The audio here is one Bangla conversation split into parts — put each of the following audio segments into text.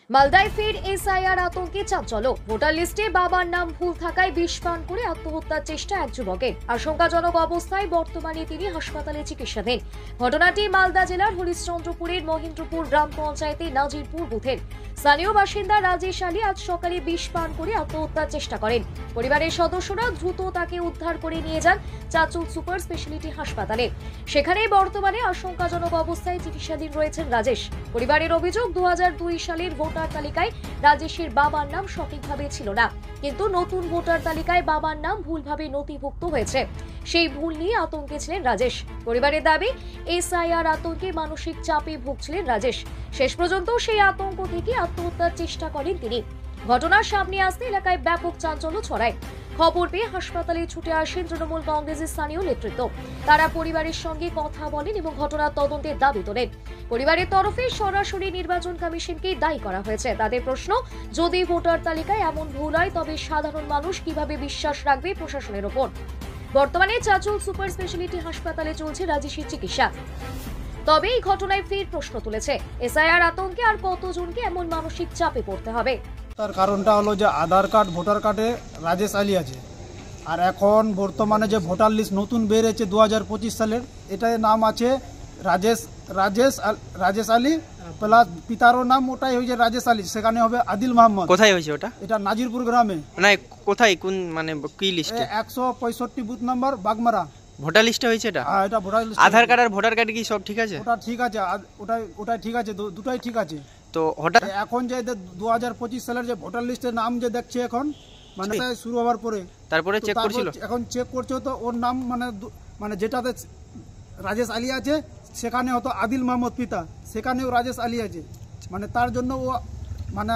মালদায় ফের এসআইআর আতঙ্কে চাঞ্চল্য। ভোটার লিস্টে বাবার নাম ভুল থাকায় বিষ পান করে আত্মহত্যার চেষ্টা এক যুবকের। আশঙ্কাজনক অবস্থায় বর্তমানে তিনি হাসপাতালে চিকিৎসাধীন। ঘটনাটি মালদা জেলার হরিশ্চন্দ্রপুরের মহেন্দ্রপুর গ্রাম পঞ্চায়েতের নাজিরপুর বুথের। স্থানীয় বাসিন্দা রাজেশ আলী আজ সকালে বিষ পান করে আত্মহত্যার চেষ্টা করেন। পরিবারের সদস্যরা দ্রুত তাকে উদ্ধার করে নিয়ে যান চাচল সুপার স্পেশালিটি হাসপাতালে। সেখানে বর্তমানে আশঙ্কাজনক অবস্থায় চিকিৎসাধীন রয়েছেন রাজেশ। পরিবারের অভিযোগ, 2002 সালের ভোটার তালিকায় রাজেশের বাবার নাম সঠিকভাবে ছিল না, কিন্তু নতুন ভোটার তালিকায় বাবার নাম ভুলভাবে নথিভুক্ত হয়েছে। সেই ভুল নিয়ে আতঙ্কে ছিলেন রাজেশ। পরিবারের দাবি, এসআইআর আতঙ্কে মানসিক চাপে ভুগছিলেন রাজেশ। শেষ পর্যন্ত সেই আতঙ্ক থেকে আত্মহত্যার চেষ্টা করেন তিনি। ঘটনার সামনে আসতে এলাকায় ব্যাপক চাঞ্চল্য ছড়ায়। খবর পেয়ে হাসপাতালে ছুটে আসেন তৃণমূল কংগ্রেসের স্থানীয় নেতৃত্ব। তারা পরিবারের সঙ্গে কথা বলেন এবং ঘটনার তদন্তের দাবি তোলেন। পরিবারের তরফে সরাসরি নির্বাচন কমিশনকে দায়ী করা হয়েছে। তাদের প্রশ্ন, যদি ভোটার তালিকায় এমন ভুল হয় তবে সাধারণ মানুষ কিভাবে বিশ্বাস রাখবে প্রশাসনের ওপর? বর্তমানে চাচল সুপার স্পেশালিটি হাসপাতালে চলছে রাজেশের চিকিৎসা। তবে এই ঘটনায় ফের প্রশ্ন তুলেছে, এসআইআর আতঙ্কে আর কতজনকে এমন মানসিক চাপে পড়তে হবে? তার কারণটা হলো যে আধার কার্ড, ভোটার কার্ডে রাজেশ আলী আছে, আর এখন বর্তমানে যে ভোটার লিস্ট নতুন বেরিয়েছে 2025 সালের, এটায় নাম আছে রাজেশ আলী প্লাস পিতারও নাম ওটাই হয়েছে রাজেশ আলী, সেখানে হবে আদিল মোহাম্মদ। কোথায় হয়েছে ওটা? এটা নাজিরপুর গ্রামে। না, কোথায়, কোন মানে কি লিস্টে? 165 বুথ নাম্বার বাগমারা ভোটার লিস্টে হয়েছে এটা? হ্যাঁ, এটা ভোটার লিস্ট। আধার কার্ড আর ভোটার কার্ড কি সব ঠিক আছে? ওটা ঠিক আছে, ওটাই ঠিক আছে, দুটাই ঠিক আছে। তো হঠাৎ এখন যে 2025 সালের যে ভোটার লিস্টের নাম যে দেখছে এখন, মানে শুরু হওয়ার পরে তারপরে চেক করছিল, এখন চেক করছে, তো ওর নাম মানে যেটাতে রাজেশ আলী আছে সেখানে হতো আদিল মোহাম্মদ পিতা, সেখানেও রাজেশ আলী আছে। মানে তার জন্য ও মানে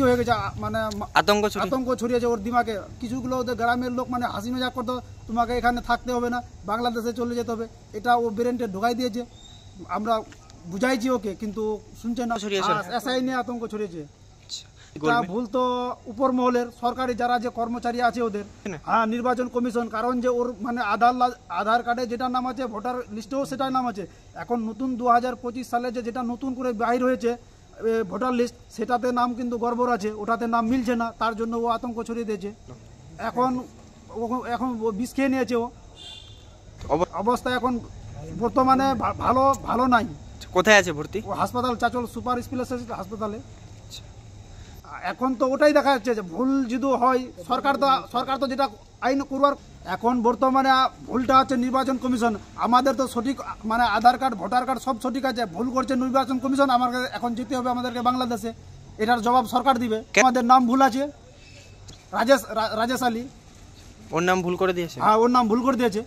হয়ে গেছে, মানে আতঙ্ক ছড়িয়েছে ওর দিমাগে। কিছুগুলো ওদের গ্রামের লোক মানে হাসি মজাক করতো, তোমাকে এখানে থাকতে হবে না, বাংলাদেশে চলে যেতে হবে, এটা ও ব্রেনটে ঢোকাই দিয়েছে। আমরা বুঝাইছি ওকে, কিন্তু শুনছে না। এসআই নিয়ে আতঙ্ক ছড়িয়েছে। ভুল তো উপর মহলের, সরকারি যারা যে কর্মচারী আছে ওদের, হ্যাঁ, নির্বাচন কমিশন। কারণ যে ওর মানে আধার কার্ডে যেটা নাম আছে, ভোটার লিস্টেও সেটাই নাম আছে। এখন নতুন 2025 সালে যেটা নতুন করে বাইর হয়েছে ভোটার লিস্ট, সেটাতে নাম কিন্তু গড়বড় আছে, ওটাতে নাম মিলছে না, তার জন্য ও আতঙ্ক ছড়িয়ে দিয়েছে। এখন বিষ খেয়ে নিয়েছে ও। অবস্থা এখন বর্তমানে ভালো নাই। কোথায় আছে ভর্তি? ও হাসপাতাল, চাচল সুপার স্পেশালিটি হাসপাতালে। এখন তো ওটাই দেখা যাচ্ছে যে ভুল যদি হয়, সরকার তো যেটা আইন করবার, এখন বর্তমানে ভুলটা হচ্ছে নির্বাচন কমিশন। আমাদের তো সঠিক মানে আধার কার্ড, ভোটার কার্ড সব সঠিক আছে, ভুল করছে নির্বাচন কমিশন। আমাকে এখন যেতে হবে আমাদেরকে বাংলাদেশে, এটার জবাব সরকার দিবে। আমাদের নাম ভুল আছে, রাজেশ আলী, ওর নাম ভুল করে দিয়েছে। হ্যাঁ, ওর নাম ভুল করে দিয়েছে।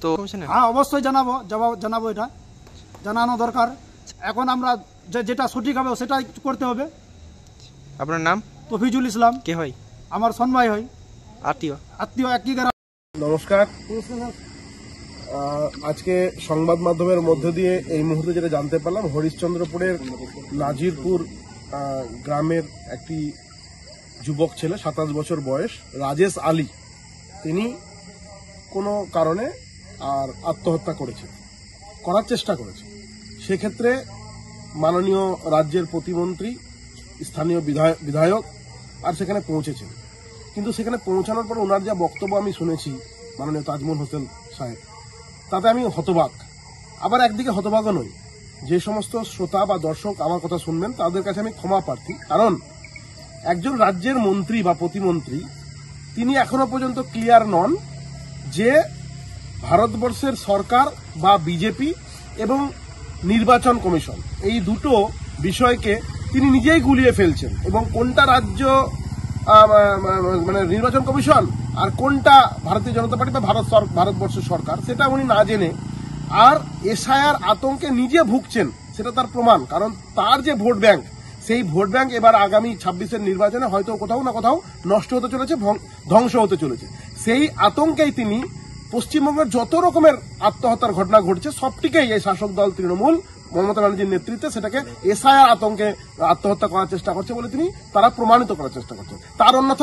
তো হ্যাঁ, অবশ্যই জানাবো, এটা জানানো দরকার। এখন আমরা যেটা সঠিক হবে সেটাই করতে হবে। আপনার নাম? তফিজুল ইসলাম। কে হয়? আমার সন্ভাই হয়, আত্মীয় একই গ্রাম। নমস্কার। আজকে সংবাদ মাধ্যমের মধ্য দিয়ে এই মুহূর্তে যেটা জানতে পারলাম, হরিশ্চন্দ্রপুরের নাজিরপুর গ্রামের একটি যুবক ছেলে, 27 বছর বয়স, রাজেশ আলী, তিনি কোনো কারণে আর আত্মহত্যা করার চেষ্টা করেছে। সেক্ষেত্রে মাননীয় রাজ্যের প্রতিমন্ত্রী, স্থানীয় বিধায়ক আর সেখানে পৌঁছেছেন। কিন্তু সেখানে পৌঁছানোর পর ওনার যা বক্তব্য আমি শুনেছি, মাননীয় তাজমল হোসেন সাহেব, তাতে আমি হতবাক। আবার একদিকে হতবাকও নই। যে সমস্ত শ্রোতা বা দর্শক আমার কথা শুনবেন তাদের কাছে আমি ক্ষমা প্রার্থী। কারণ একজন রাজ্যের মন্ত্রী বা প্রতিমন্ত্রী, তিনি এখনো পর্যন্ত ক্লিয়ার নন যে ভারতবর্ষের সরকার বা বিজেপি এবং নির্বাচন কমিশন, এই দুটো বিষয়কে তিনি নিজেই গুলিয়ে ফেলছেন, এবং কোনটা রাজ্য মানে নির্বাচন কমিশন আর কোনটা ভারতীয় জনতা পার্টি বা ভারতবর্ষের সরকার, সেটা উনি না জেনে আর এসআইআর আতঙ্কে নিজে ভুগছেন, সেটা তার প্রমাণ। কারণ তার যে ভোট ব্যাংক, সেই ভোট ব্যাংক এবার আগামী 26-এর নির্বাচনে হয়তো কোথাও না কোথাও নষ্ট হতে চলেছে, ধ্বংস হতে চলেছে। সেই আতঙ্কেই তিনি পশ্চিমবঙ্গের যত রকমের আত্মহত্যার ঘটনা ঘটছে সবটিকেই এই শাসক দল তৃণমূল মমতা ব্যানার্জির নেতৃত্বে সেটাকে এসআইআর আতঙ্কে আত্মহত্যা করার চেষ্টা করছে বলে তারা প্রমাণিত করার চেষ্টা করছে। তার অন্যথা